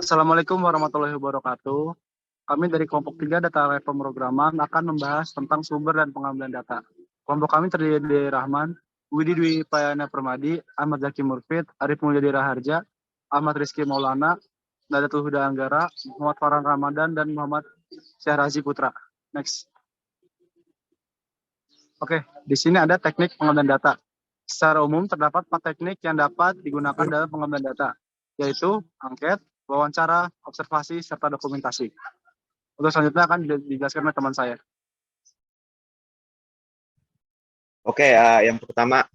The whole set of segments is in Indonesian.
Assalamualaikum warahmatullahi wabarakatuh. Kami dari kelompok 3 Data Lab Pemrograman akan membahas tentang sumber dan pengambilan data. Kelompok kami terdiri dari Rahman, Widi Dwi Payana Permadi, Ahmad Zaki Murfid, Arif Mulyadi Raharja, Ahmad Rizky Maulana, Nadatul Huda Anggara, Muhammad Farhan Ramadan, dan Muhammad Syahrazi Putra. Next. Oke, di sini ada teknik pengambilan data. Secara umum terdapat 4 teknik yang dapat digunakan dalam pengambilan data, yaitu angket, wawancara, observasi, serta dokumentasi. Untuk selanjutnya akan dijelaskan oleh teman saya. Oke, yang pertama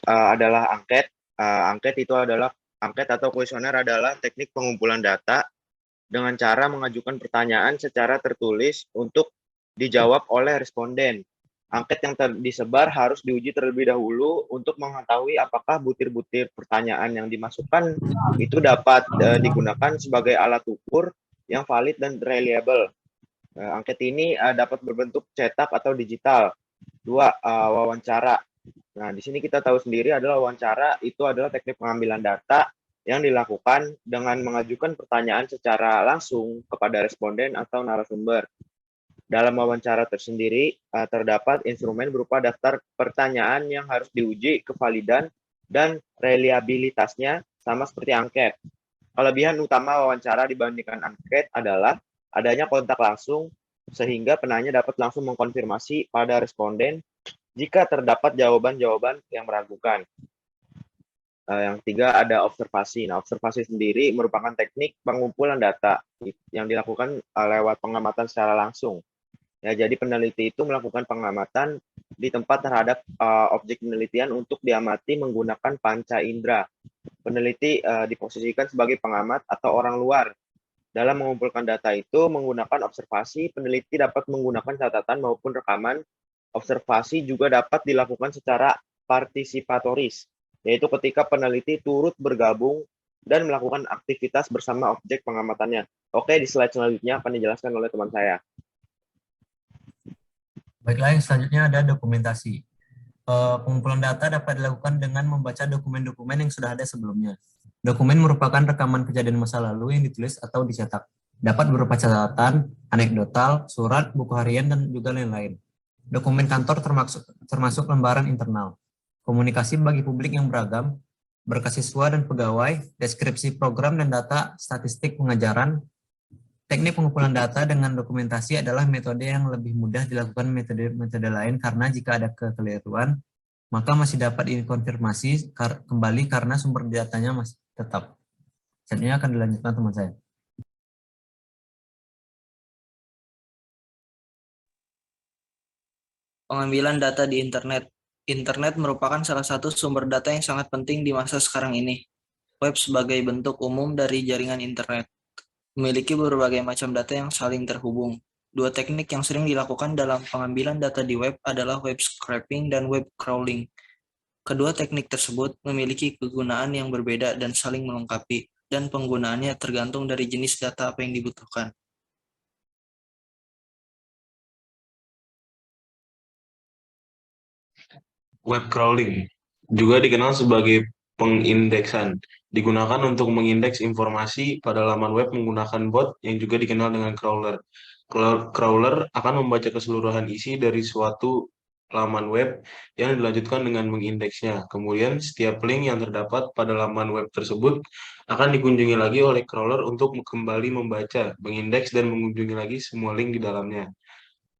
adalah angket. Angket itu adalah angket atau kuesioner adalah teknik pengumpulan data dengan cara mengajukan pertanyaan secara tertulis untuk dijawab oleh responden. Angket yang disebar harus diuji terlebih dahulu untuk mengetahui apakah butir-butir pertanyaan yang dimasukkan itu dapat digunakan sebagai alat ukur yang valid dan reliable. Angket ini dapat berbentuk cetak atau digital. Dua, wawancara. Nah, di sini kita tahu sendiri adalah wawancara itu adalah teknik pengambilan data yang dilakukan dengan mengajukan pertanyaan secara langsung kepada responden atau narasumber. Dalam wawancara tersendiri, terdapat instrumen berupa daftar pertanyaan yang harus diuji kevalidan dan reliabilitasnya sama seperti angket. Kelebihan utama wawancara dibandingkan angket adalah adanya kontak langsung sehingga penanya dapat langsung mengkonfirmasi pada responden jika terdapat jawaban-jawaban yang meragukan. Yang ketiga ada observasi. Nah, observasi sendiri merupakan teknik pengumpulan data yang dilakukan lewat pengamatan secara langsung. Ya, jadi peneliti itu melakukan pengamatan di tempat terhadap objek penelitian untuk diamati menggunakan panca indera. Peneliti diposisikan sebagai pengamat atau orang luar. Dalam mengumpulkan data itu menggunakan observasi, peneliti dapat menggunakan catatan maupun rekaman. Observasi juga dapat dilakukan secara partisipatoris, yaitu ketika peneliti turut bergabung dan melakukan aktivitas bersama objek pengamatannya. Oke, di slide selanjutnya akan dijelaskan oleh teman saya. Baiklah, yang selanjutnya ada dokumentasi. Pengumpulan data dapat dilakukan dengan membaca dokumen-dokumen yang sudah ada sebelumnya. Dokumen merupakan rekaman kejadian masa lalu yang ditulis atau dicetak. Dapat berupa catatan, anekdotal, surat, buku harian, dan juga lain-lain. Dokumen kantor termasuk lembaran internal. Komunikasi bagi publik yang beragam, berkas siswa dan pegawai, deskripsi program dan data statistik pengajaran. Teknik pengumpulan data dengan dokumentasi adalah metode yang lebih mudah dilakukan metode lain karena jika ada kekeliruan, maka masih dapat dikonfirmasi kembali karena sumber datanya masih tetap. Selanjutnya akan dilanjutkan teman saya. Pengambilan data di internet. Internet merupakan salah satu sumber data yang sangat penting di masa sekarang ini. Web sebagai bentuk umum dari jaringan internet memiliki berbagai macam data yang saling terhubung. Dua teknik yang sering dilakukan dalam pengambilan data di web adalah web scraping dan web crawling. Kedua teknik tersebut memiliki kegunaan yang berbeda dan saling melengkapi, dan penggunaannya tergantung dari jenis data apa yang dibutuhkan. Web crawling juga dikenal sebagai pengindeksan, digunakan untuk mengindeks informasi pada laman web menggunakan bot yang juga dikenal dengan crawler. Crawler akan membaca keseluruhan isi dari suatu laman web yang dilanjutkan dengan mengindeksnya. Kemudian, setiap link yang terdapat pada laman web tersebut akan dikunjungi lagi oleh crawler untuk kembali membaca, mengindeks, dan mengunjungi lagi semua link di dalamnya.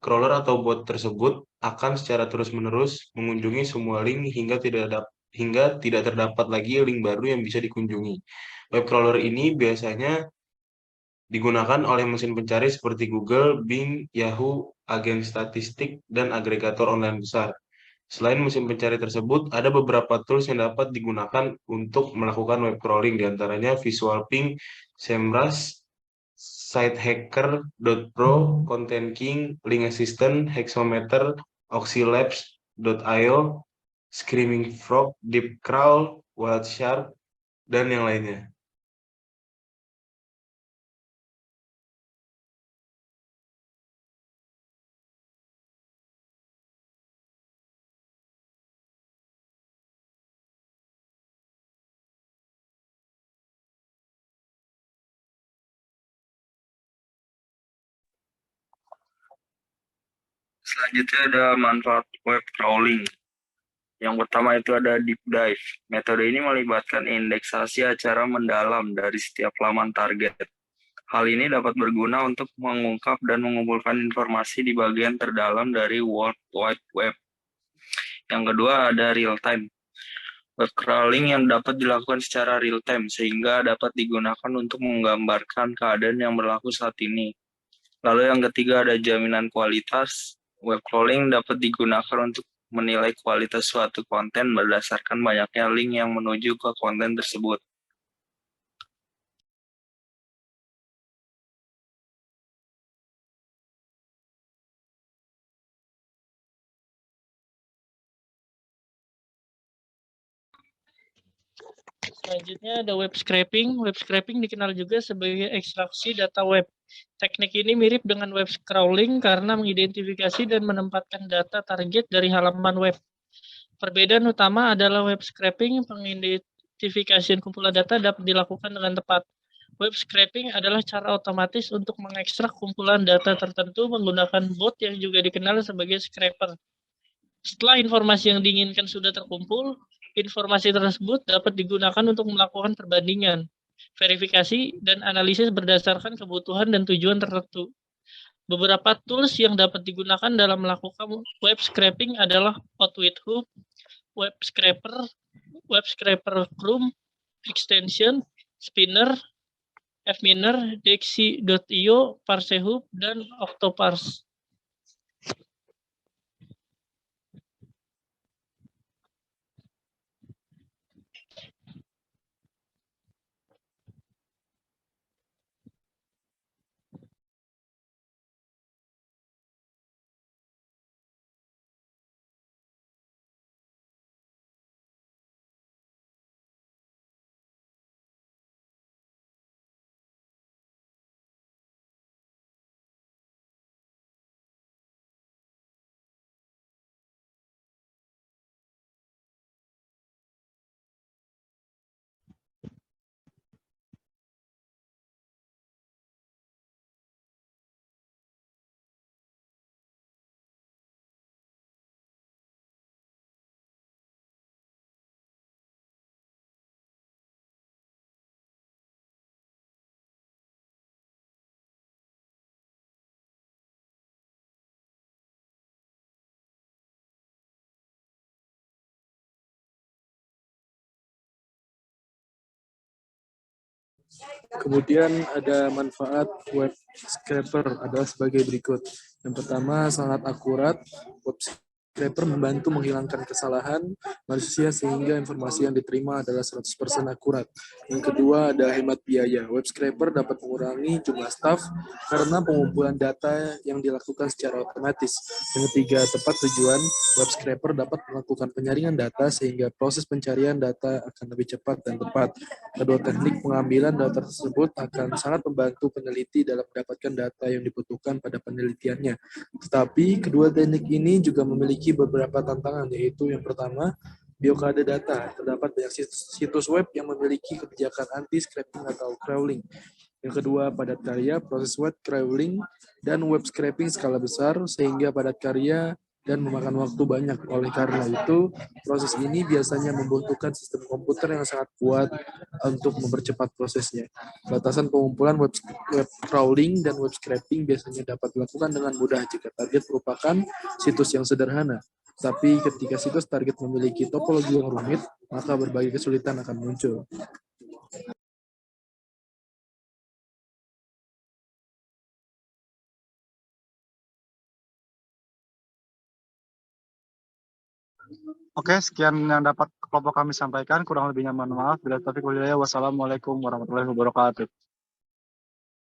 Crawler atau bot tersebut akan secara terus-menerus mengunjungi semua link hingga tidak terdapat lagi link baru yang bisa dikunjungi. Web crawler ini biasanya digunakan oleh mesin pencari seperti Google, Bing, Yahoo, agen statistik, dan agregator online besar. Selain mesin pencari tersebut, ada beberapa tools yang dapat digunakan untuk melakukan web crawling, diantaranya Visual Ping, SEMrush, SiteHacker.pro, Content King, Link Assistant, Hexometer, Oxylabs.io, Screaming Frog, DeepCrawl, Wildshark, dan yang lainnya. Selanjutnya ada manfaat web crawling. Yang pertama itu ada deep dive. Metode ini melibatkan indeksasi acara mendalam dari setiap laman target. Hal ini dapat berguna untuk mengungkap dan mengumpulkan informasi di bagian terdalam dari World Wide Web. Yang kedua ada real time. Web crawling yang dapat dilakukan secara real time sehingga dapat digunakan untuk menggambarkan keadaan yang berlaku saat ini. Lalu yang ketiga ada jaminan kualitas. Web crawling dapat digunakan untuk menilai kualitas suatu konten berdasarkan banyaknya link yang menuju ke konten tersebut. Selanjutnya ada web scraping. Web scraping dikenal juga sebagai ekstraksi data web. Teknik ini mirip dengan web crawling karena mengidentifikasi dan menempatkan data target dari halaman web. Perbedaan utama adalah web scraping, pengidentifikasian kumpulan data dapat dilakukan dengan tepat. Web scraping adalah cara otomatis untuk mengekstrak kumpulan data tertentu menggunakan bot yang juga dikenal sebagai scraper. Setelah informasi yang diinginkan sudah terkumpul, informasi tersebut dapat digunakan untuk melakukan perbandingan, verifikasi, dan analisis berdasarkan kebutuhan dan tujuan tertentu. Beberapa tools yang dapat digunakan dalam melakukan web scraping adalah Outwithhook, Web Scraper Chrome, Extension, Spinner, Fminer, Dexy.io, Parsehub, dan Octoparse. Kemudian ada manfaat web scraper adalah sebagai berikut. Yang pertama, sangat akurat. Web scraper membantu menghilangkan kesalahan manusia sehingga informasi yang diterima adalah 100% akurat. Yang kedua, ada hemat biaya. Web scraper dapat mengurangi jumlah staf karena pengumpulan data yang dilakukan secara otomatis. Yang ketiga, tepat tujuan. Web scraper dapat melakukan penyaringan data sehingga proses pencarian data akan lebih cepat dan tepat. Kedua teknik pengambilan data tersebut akan sangat membantu peneliti dalam mendapatkan data yang dibutuhkan pada penelitiannya. Tetapi kedua teknik ini juga memiliki beberapa tantangan, yaitu yang pertama, blokade data. Terdapat banyak situs web yang memiliki kebijakan anti-scraping atau crawling. Yang kedua, padat karya, proses web crawling dan web scraping skala besar sehingga padat karya dan memakan waktu banyak. Oleh karena itu, proses ini biasanya membutuhkan sistem komputer yang sangat kuat untuk mempercepat prosesnya. Batasan pengumpulan web crawling dan web scraping biasanya dapat dilakukan dengan mudah jika target merupakan situs yang sederhana. Tapi ketika situs target memiliki topologi yang rumit, maka berbagai kesulitan akan muncul. Oke, sekian yang dapat kelompok kami sampaikan. Kurang lebihnya mohon maaf. Bila taufiq wal hidayah. Wassalamualaikum warahmatullahi wabarakatuh.